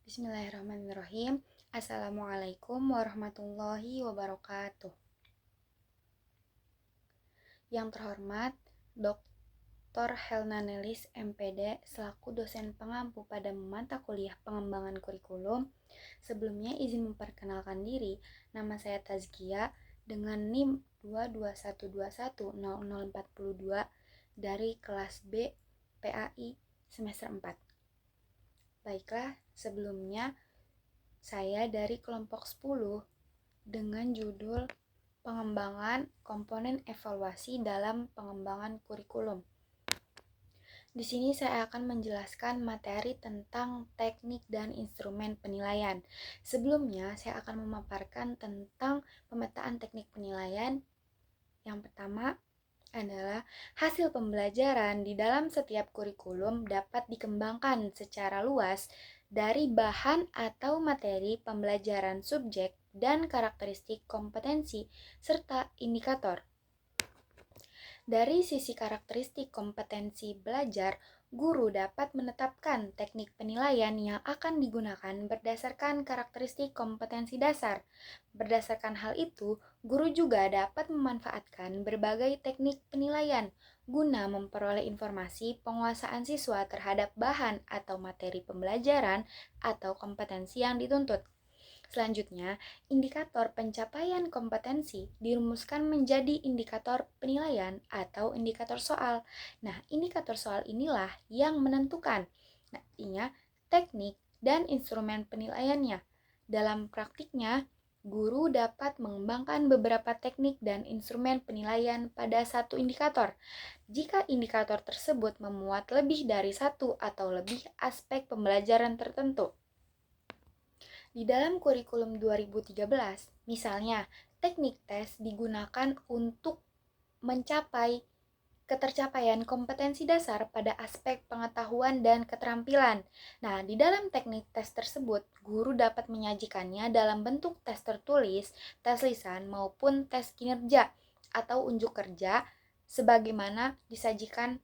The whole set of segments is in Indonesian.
Bismillahirrahmanirrahim. Assalamualaikum warahmatullahi wabarakatuh. Yang terhormat, Dr. Helna Nelis, MPD, selaku dosen pengampu pada mata kuliah pengembangan kurikulum. Sebelumnya izin memperkenalkan diri, nama saya Tazkia dengan NIM 221210042 dari kelas B PAI semester 4. Baiklah, sebelumnya saya dari kelompok 10 dengan judul Pengembangan Komponen Evaluasi dalam Pengembangan Kurikulum. Di sini saya akan menjelaskan materi tentang teknik dan instrumen penilaian. Sebelumnya, saya akan memaparkan tentang pemetaan teknik penilaian. Yang pertama adalah hasil pembelajaran di dalam setiap kurikulum dapat dikembangkan secara luas dari bahan atau materi pembelajaran subjek dan karakteristik kompetensi serta indikator. Dari sisi karakteristik kompetensi belajar, guru dapat menetapkan teknik penilaian yang akan digunakan berdasarkan karakteristik kompetensi dasar. Berdasarkan hal itu, guru juga dapat memanfaatkan berbagai teknik penilaian guna memperoleh informasi penguasaan siswa terhadap bahan atau materi pembelajaran atau kompetensi yang dituntut. Selanjutnya, indikator pencapaian kompetensi dirumuskan menjadi indikator penilaian atau indikator soal. Nah, indikator soal inilah yang menentukan nantinya teknik dan instrumen penilaiannya. Dalam praktiknya, guru dapat mengembangkan beberapa teknik dan instrumen penilaian pada satu indikator. Jika indikator tersebut memuat lebih dari satu atau lebih aspek pembelajaran tertentu. Di dalam kurikulum 2013, misalnya, teknik tes digunakan untuk mencapai ketercapaian kompetensi dasar pada aspek pengetahuan dan keterampilan. Nah, di dalam teknik tes tersebut, guru dapat menyajikannya dalam bentuk tes tertulis, tes lisan, maupun tes kinerja atau unjuk kerja sebagaimana disajikan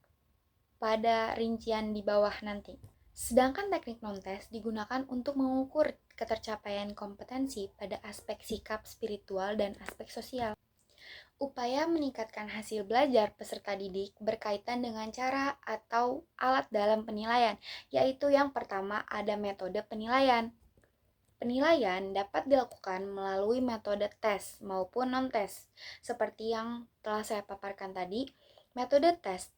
pada rincian di bawah nanti. Sedangkan teknik non-tes digunakan untuk mengukur ketercapaian kompetensi pada aspek sikap spiritual dan aspek sosial. Upaya meningkatkan hasil belajar peserta didik berkaitan dengan cara atau alat dalam penilaian, yaitu yang pertama ada metode penilaian. Penilaian dapat dilakukan melalui metode tes maupun non-tes. Seperti yang telah saya paparkan tadi, metode tes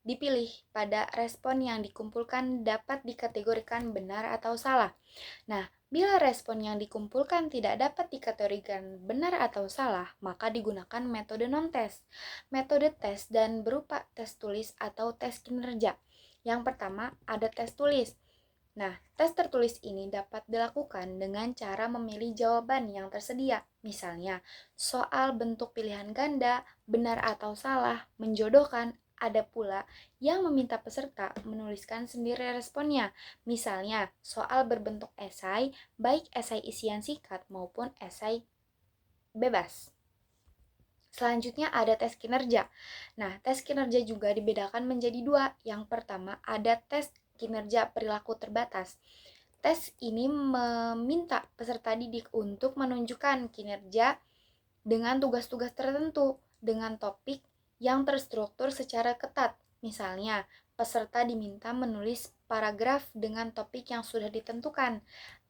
dipilih pada respon yang dikumpulkan dapat dikategorikan benar atau salah. Nah, bila respon yang dikumpulkan tidak dapat dikategorikan benar atau salah, maka digunakan metode non-tes. Metode tes dan berupa tes tulis atau tes kinerja. Yang pertama ada tes tulis. Nah, tes tertulis ini dapat dilakukan dengan cara memilih jawaban yang tersedia. Misalnya, soal bentuk pilihan ganda, benar atau salah, menjodohkan. Ada pula yang meminta peserta menuliskan sendiri responnya. Misalnya, soal berbentuk esai, baik esai isian singkat maupun esai bebas. Selanjutnya ada tes kinerja. Nah, tes kinerja juga dibedakan menjadi dua. Yang pertama ada tes kinerja perilaku terbatas. Tes ini meminta peserta didik untuk menunjukkan kinerja dengan tugas-tugas tertentu dengan topik yang terstruktur secara ketat. Misalnya, peserta diminta menulis paragraf dengan topik yang sudah ditentukan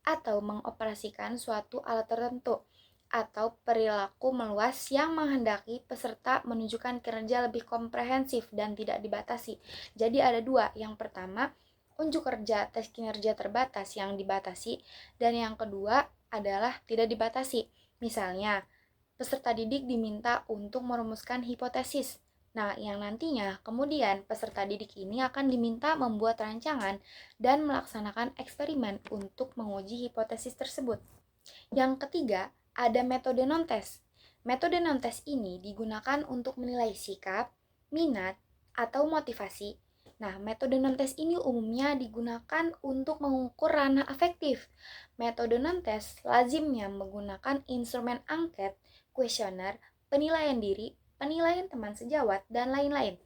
atau mengoperasikan suatu alat tertentu atau perilaku meluas yang menghendaki peserta menunjukkan kinerja lebih komprehensif dan tidak dibatasi. Jadi ada dua. Yang pertama, unjuk kerja tes kinerja terbatas yang dibatasi, dan yang kedua adalah tidak dibatasi. Misalnya, peserta didik diminta untuk merumuskan hipotesis. Nah, yang nantinya kemudian peserta didik ini akan diminta membuat rancangan dan melaksanakan eksperimen untuk menguji hipotesis tersebut. Yang ketiga, ada metode non-tes. Metode non-tes ini digunakan untuk menilai sikap, minat, atau motivasi. Nah, metode non-tes ini umumnya digunakan untuk mengukur ranah afektif. Metode non-tes lazimnya menggunakan instrumen angket, kuesioner, penilaian diri, penilaian teman sejawat, dan lain-lain.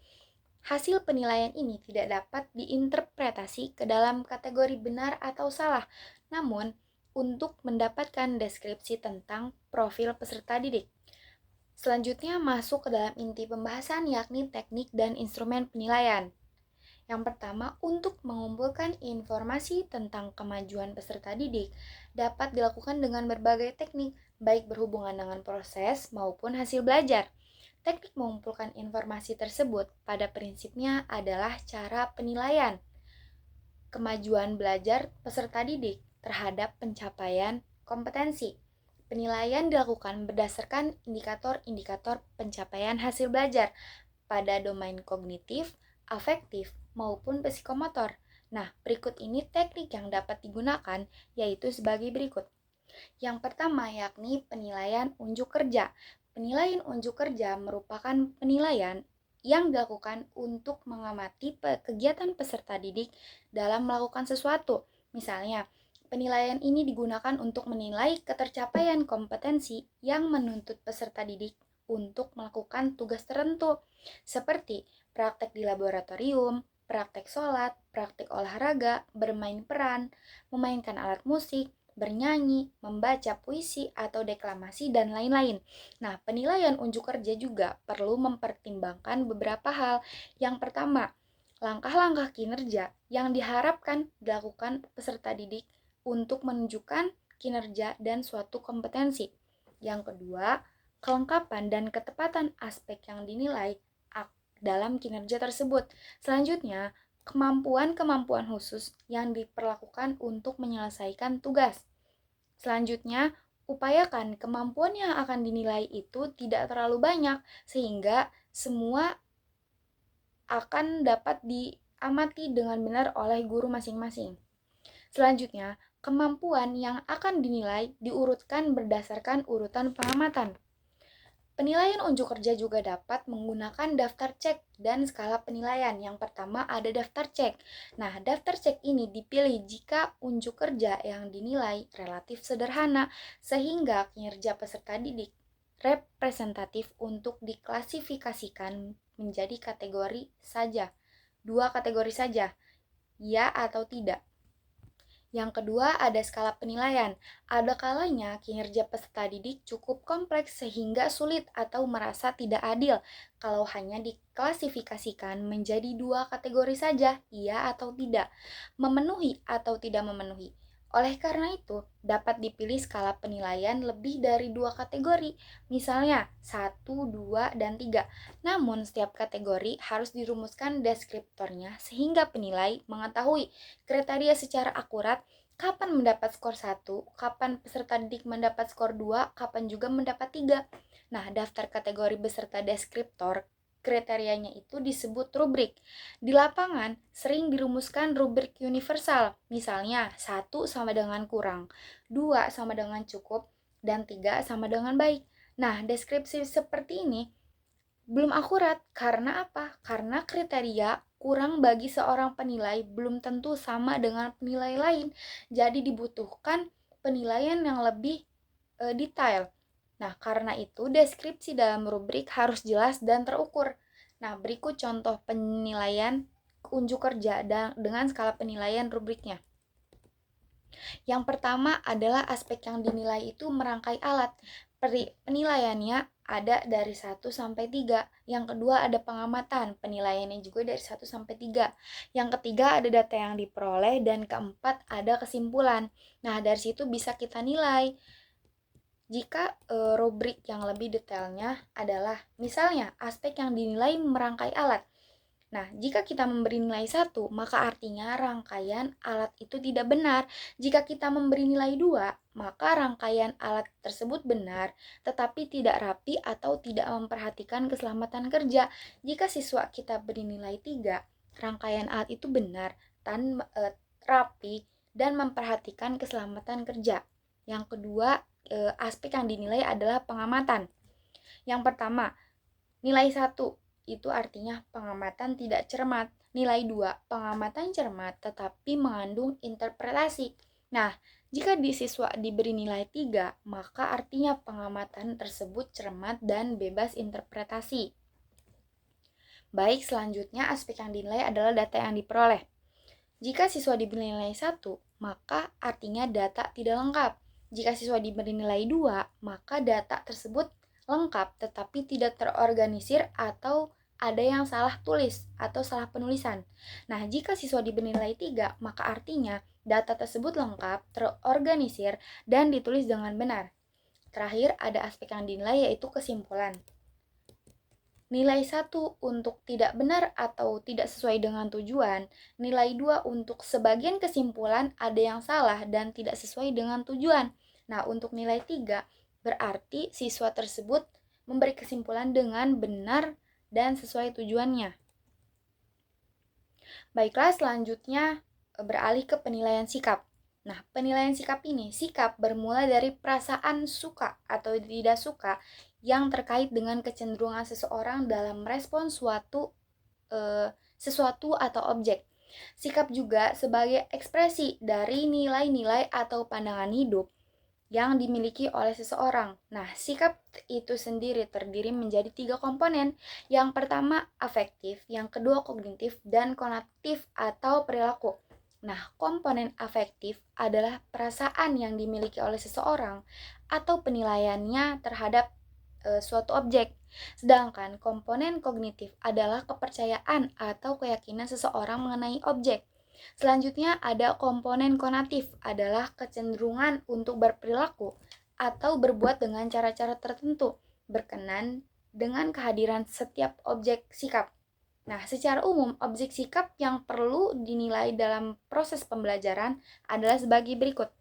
Hasil penilaian ini tidak dapat diinterpretasi ke dalam kategori benar atau salah, namun untuk mendapatkan deskripsi tentang profil peserta didik. Selanjutnya masuk ke dalam inti pembahasan yakni teknik dan instrumen penilaian. Yang pertama, untuk mengumpulkan informasi tentang kemajuan peserta didik dapat dilakukan dengan berbagai teknik, baik berhubungan dengan proses maupun hasil belajar. Teknik mengumpulkan informasi tersebut pada prinsipnya adalah cara penilaian kemajuan belajar peserta didik terhadap pencapaian kompetensi. Penilaian dilakukan berdasarkan indikator-indikator pencapaian hasil belajar pada domain kognitif, afektif, maupun psikomotor. Nah, berikut ini teknik yang dapat digunakan, yaitu sebagai berikut. Yang pertama yakni penilaian unjuk kerja. Penilaian unjuk kerja merupakan penilaian yang dilakukan untuk mengamati kegiatan peserta didik dalam melakukan sesuatu. Misalnya, penilaian ini digunakan untuk menilai ketercapaian kompetensi yang menuntut peserta didik untuk melakukan tugas tertentu, seperti praktek di laboratorium, praktek sholat, praktek olahraga, bermain peran, memainkan alat musik, bernyanyi, membaca puisi atau deklamasi, dan lain-lain. Nah, penilaian unjuk kerja juga perlu mempertimbangkan beberapa hal. Yang pertama, langkah-langkah kinerja yang diharapkan dilakukan peserta didik untuk menunjukkan kinerja dan suatu kompetensi. Yang kedua, kelengkapan dan ketepatan aspek yang dinilai dalam kinerja tersebut. Selanjutnya, kemampuan-kemampuan khusus yang diperlakukan untuk menyelesaikan tugas. Selanjutnya, upayakan kemampuan yang akan dinilai itu tidak terlalu banyak sehingga semua akan dapat diamati dengan benar oleh guru masing-masing. Selanjutnya, kemampuan yang akan dinilai diurutkan berdasarkan urutan pengamatan. Penilaian unjuk kerja juga dapat menggunakan daftar cek dan skala penilaian. Yang pertama ada daftar cek. Nah, daftar cek ini dipilih jika unjuk kerja yang dinilai relatif sederhana sehingga kinerja peserta didik representatif untuk diklasifikasikan menjadi kategori saja. 2 kategori saja, ya atau tidak. Yang kedua, ada skala penilaian. Ada kalanya kinerja peserta didik cukup kompleks sehingga sulit atau merasa tidak adil kalau hanya diklasifikasikan menjadi 2 kategori saja, iya atau tidak, memenuhi atau tidak memenuhi. Oleh karena itu, dapat dipilih skala penilaian lebih dari 2 kategori, misalnya 1, 2, dan 3. Namun, setiap kategori harus dirumuskan deskriptornya sehingga penilai mengetahui kriteria secara akurat kapan mendapat skor 1, kapan peserta didik mendapat skor 2, kapan juga mendapat 3. Nah, daftar kategori beserta deskriptor kriterianya itu disebut rubrik. Di lapangan sering dirumuskan rubrik universal, misalnya 1 sama dengan kurang, 2 sama dengan cukup, dan 3 sama dengan baik. Nah, deskripsi seperti ini belum akurat. Karena apa? Karena kriteria kurang bagi seorang penilai belum tentu sama dengan penilai lain. Jadi dibutuhkan penilaian yang lebih detail. Nah, karena itu deskripsi dalam rubrik harus jelas dan terukur. Nah, berikut contoh penilaian unjuk kerja dengan skala penilaian rubriknya. Yang pertama adalah aspek yang dinilai itu merangkai alat. Penilaiannya ada dari 1 sampai 3. Yang kedua ada pengamatan, penilaiannya juga dari 1 sampai 3. Yang ketiga ada data yang diperoleh, dan keempat ada kesimpulan. Nah, dari situ bisa kita nilai. Jika rubrik yang lebih detailnya adalah misalnya aspek yang dinilai merangkai alat. Nah, jika kita memberi nilai 1, maka artinya rangkaian alat itu tidak benar. Jika kita memberi nilai 2, maka rangkaian alat tersebut benar, tetapi tidak rapi atau tidak memperhatikan keselamatan kerja. Jika siswa kita beri nilai 3, rangkaian alat itu benar, rapi, dan memperhatikan keselamatan kerja. Yang kedua, aspek yang dinilai adalah pengamatan. Yang pertama, nilai 1 itu artinya pengamatan tidak cermat. Nilai 2, pengamatan cermat tetapi mengandung interpretasi. Nah, jika di siswa diberi nilai 3, maka artinya pengamatan tersebut cermat dan bebas interpretasi. Baik, selanjutnya aspek yang dinilai adalah data yang diperoleh. Jika siswa diberi nilai 1, maka artinya data tidak lengkap. Jika siswa diberi nilai 2, maka data tersebut lengkap tetapi tidak terorganisir atau ada yang salah tulis atau salah penulisan. Nah, jika siswa diberi nilai 3, maka artinya data tersebut lengkap, terorganisir, dan ditulis dengan benar. Terakhir, ada aspek yang dinilai yaitu kesimpulan. Nilai 1 untuk tidak benar atau tidak sesuai dengan tujuan, nilai 2 untuk sebagian kesimpulan ada yang salah dan tidak sesuai dengan tujuan. Nah, untuk nilai 3 berarti siswa tersebut memberi kesimpulan dengan benar dan sesuai tujuannya. Baiklah, selanjutnya beralih ke penilaian sikap. Nah, penilaian sikap ini, sikap bermula dari perasaan suka atau tidak suka yang terkait dengan kecenderungan seseorang dalam merespon sesuatu atau objek. Sikap juga sebagai ekspresi dari nilai-nilai atau pandangan hidup yang dimiliki oleh seseorang. Nah, sikap itu sendiri terdiri menjadi 3 komponen. Yang pertama afektif, yang kedua kognitif, dan konatif atau perilaku. Nah, komponen afektif adalah perasaan yang dimiliki oleh seseorang atau penilaiannya terhadap suatu objek. Sedangkan komponen kognitif adalah kepercayaan atau keyakinan seseorang mengenai objek. Selanjutnya ada komponen konatif, adalah kecenderungan untuk berperilaku atau berbuat dengan cara-cara tertentu berkenan dengan kehadiran setiap objek sikap. Nah, secara umum, objek sikap yang perlu dinilai dalam proses pembelajaran adalah sebagai berikut.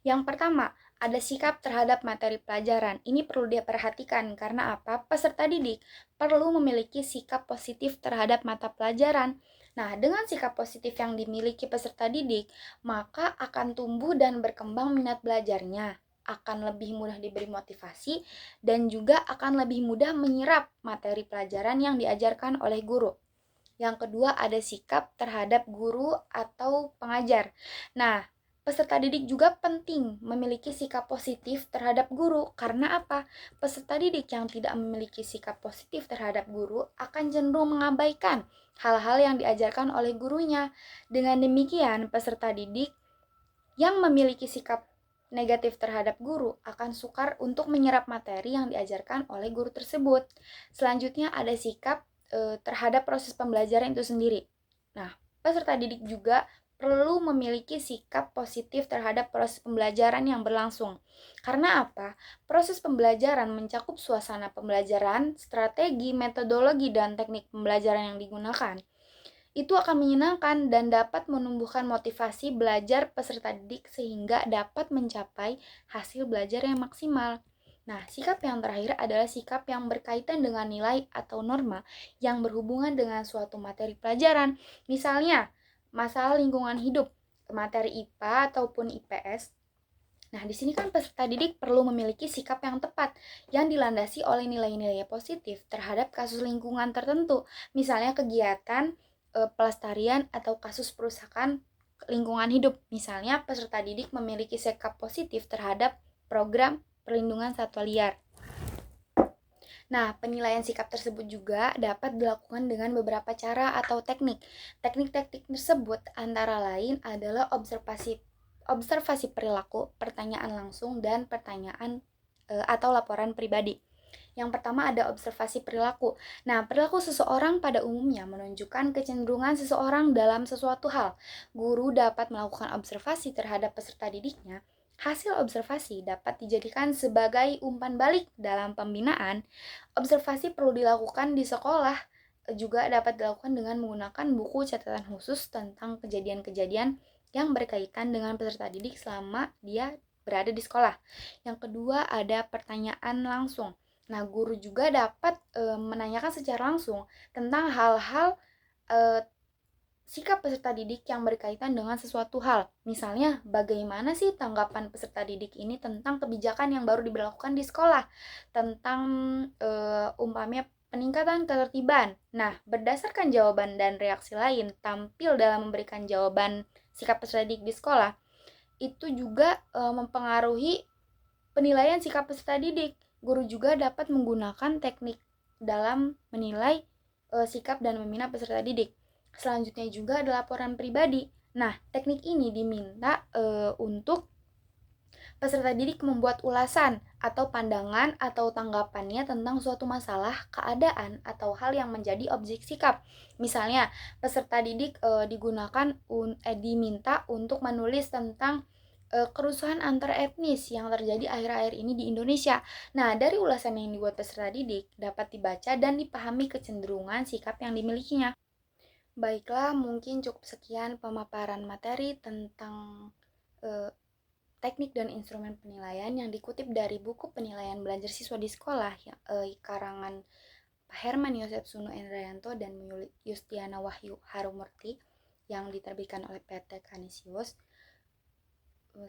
Yang pertama, ada sikap terhadap materi pelajaran. Ini perlu diperhatikan karena apa? Peserta didik perlu memiliki sikap positif terhadap mata pelajaran. Nah, dengan sikap positif yang dimiliki peserta didik, maka akan tumbuh dan berkembang minat belajarnya, akan lebih mudah diberi motivasi, dan juga akan lebih mudah menyerap materi pelajaran yang diajarkan oleh guru. Yang kedua, ada sikap terhadap guru atau pengajar. Nah, peserta didik juga penting memiliki sikap positif terhadap guru. Karena apa? Peserta didik yang tidak memiliki sikap positif terhadap guru akan cenderung mengabaikan hal-hal yang diajarkan oleh gurunya. Dengan demikian, peserta didik yang memiliki sikap negatif terhadap guru akan sukar untuk menyerap materi yang diajarkan oleh guru tersebut. Selanjutnya ada sikap terhadap proses pembelajaran itu sendiri. Nah, peserta didik juga perlu memiliki sikap positif terhadap proses pembelajaran yang berlangsung. Karena apa? Proses pembelajaran mencakup suasana pembelajaran, strategi, metodologi, dan teknik pembelajaran yang digunakan. Itu akan menyenangkan dan dapat menumbuhkan motivasi belajar peserta didik sehingga dapat mencapai hasil belajar yang maksimal. Nah, sikap yang terakhir adalah sikap yang berkaitan dengan nilai atau norma yang berhubungan dengan suatu materi pelajaran. Misalnya, masalah lingkungan hidup, materi IPA ataupun IPS. Nah, di sini kan peserta didik perlu memiliki sikap yang tepat yang dilandasi oleh nilai-nilai positif terhadap kasus lingkungan tertentu. Misalnya kegiatan pelestarian atau kasus perusakan lingkungan hidup. Misalnya peserta didik memiliki sikap positif terhadap program perlindungan satwa liar. Nah, penilaian sikap tersebut juga dapat dilakukan dengan beberapa cara atau teknik. Teknik-teknik tersebut antara lain adalah observasi perilaku, pertanyaan langsung, dan pertanyaan atau laporan pribadi. Yang pertama ada observasi perilaku. Nah, perilaku seseorang pada umumnya menunjukkan kecenderungan seseorang dalam sesuatu hal. Guru dapat melakukan observasi terhadap peserta didiknya. Hasil observasi dapat dijadikan sebagai umpan balik dalam pembinaan. Observasi perlu dilakukan di sekolah, juga dapat dilakukan dengan menggunakan buku catatan khusus tentang kejadian-kejadian yang berkaitan dengan peserta didik selama dia berada di sekolah. Yang kedua ada pertanyaan langsung. Nah, guru juga dapat menanyakan secara langsung tentang hal-hal sikap peserta didik yang berkaitan dengan sesuatu hal. Misalnya, bagaimana sih tanggapan peserta didik ini tentang kebijakan yang baru diberlakukan di sekolah, tentang umpamanya peningkatan ketertiban. Nah, berdasarkan jawaban dan reaksi lain tampil dalam memberikan jawaban sikap peserta didik di sekolah, itu juga mempengaruhi penilaian sikap peserta didik. Guru juga dapat menggunakan teknik dalam menilai sikap dan membina peserta didik. Selanjutnya juga ada laporan pribadi. Nah, teknik ini diminta untuk peserta didik membuat ulasan atau pandangan atau tanggapannya tentang suatu masalah, keadaan, atau hal yang menjadi objek sikap. Misalnya, peserta didik diminta untuk menulis tentang kerusuhan antar etnis yang terjadi akhir-akhir ini di Indonesia. Nah, dari ulasan yang dibuat peserta didik dapat dibaca dan dipahami kecenderungan sikap yang dimilikinya. Baiklah, mungkin cukup sekian pemaparan materi tentang eh, teknik dan instrumen penilaian yang dikutip dari buku penilaian belajar siswa di sekolah yang karangan Pak Herman Yosef Sunu Endrayanto dan Yustiana Wahyu Harumurti yang diterbitkan oleh PT Kanisius.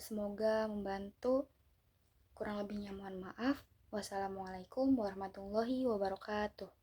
Semoga membantu. Kurang lebihnya mohon maaf. Wassalamualaikum warahmatullahi wabarakatuh.